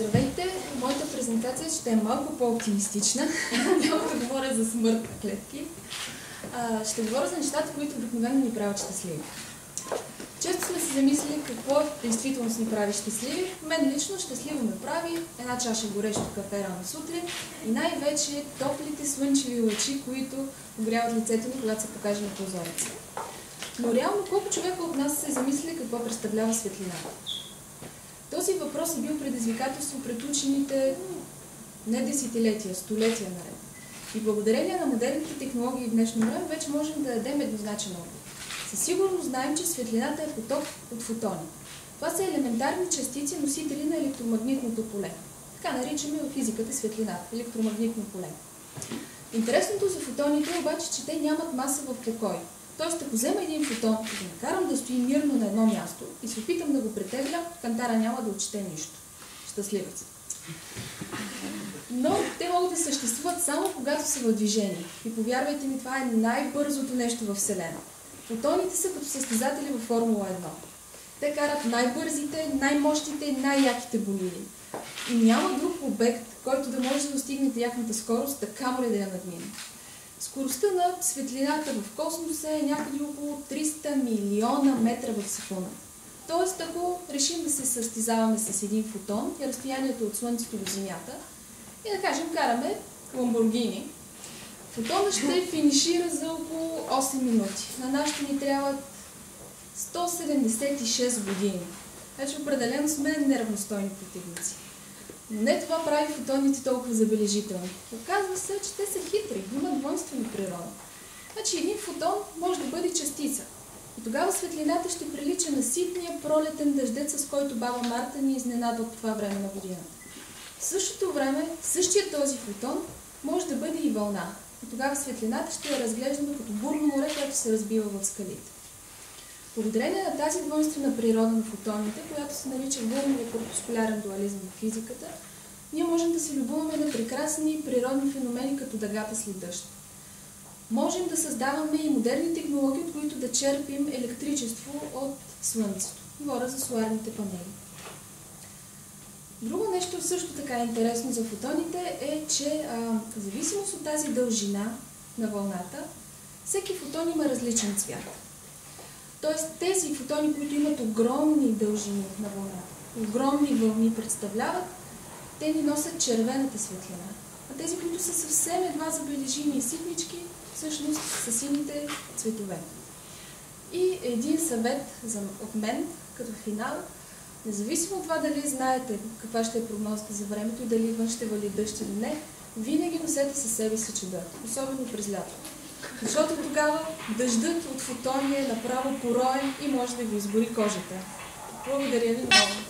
Здравейте! Моята презентация ще е малко по-оптимистична. Няма да говоря за смърт на клетки. Ще говоря за нещата, които обикновено ни правят щастливи. Често сме се замислили какво действително ни прави щастливи. Мен лично щастливо ме прави една чаша горещо кафе рано сутрин и най-вече топлите слънчеви лъчи, които огряват лицето ми, когато се покаже на прозореца. Но реално колко човека от нас се замисли какво представлява светлината? Този въпрос е бил предизвикателство пред учените не десетилетия, столетия наред. И благодарение на модерните технологии в днешно време вече можем да дадем еднозначен отговор. Със сигурност знаем, че светлината е поток от фотони. Това са елементарни частици, носители на електромагнитното поле. Така наричаме в физиката светлината, електромагнитно поле. Интересното за фотоните е обаче, че те нямат маса в покой. Тоест, ако взема един фотон и го накарам да стои мирно на едно място и се опитам да го претегля, кантара няма да отчете нищо. Щастливец. Но те могат да съществуват само когато са в движение. И повярвайте ми, това е най-бързото нещо във Вселена. Фотоните са като състезатели във Формула 1. Те карат най-бързите, най-мощните, най-яките болиди. И няма друг обект, който да може да достигне тяхната скорост, камо ли да я надмине. Скоростта на светлината в космоса е някъде около 300 милиона метра в секунда. Тоест, ако решим да се състезаваме с един фотон и разстоянието от Слънцето до Земята, и да кажем, караме Ламборгини, фотонът ще финишира за около 8 минути. На нашето ни трябват 176 години. Значи определено сме неравностойни противници. Но не това прави фотоните толкова забележителни. Оказва се, че те са хитри, имат двойствена природа. Значи един фотон може да бъде частица. И тогава светлината ще прилича на ситния пролетен дъждец, с който баба Марта ни изненадва по това време на годината. В същото време, същия този фотон може да бъде и вълна. И тогава светлината ще е разглеждана като бурно море, което се разбива в скалите. Благодарение на тази двойствена природа на фотоните, която се нарича вълновия корпускулярен дуализъм в физиката, ние можем да се любуваме на прекрасни природни феномени, като дъгата след дъжд. Можем да създаваме и модерни технологии, от които да черпим електричество от Слънцето. Говоря за соларните панели. Друго нещо също така интересно за фотоните е, че в зависимост от тази дължина на вълната, всеки фотон има различен цвят. Тоест тези фотони, които имат огромни дължини на вълната, огромни вълни представляват, те ни носят червената светлина. А тези, които са съвсем едва забележими и ситнички, всъщност са сините цветове. И един съвет от мен, като финал, независимо от това дали знаете каква ще е прогнозата за времето и дали вън ще вали дъжд или не, винаги носете със себе си чадър, особено през лято. Защото тогава дъждът от фотони е направо пороен и може да ви изгори кожата. Благодаря ви много.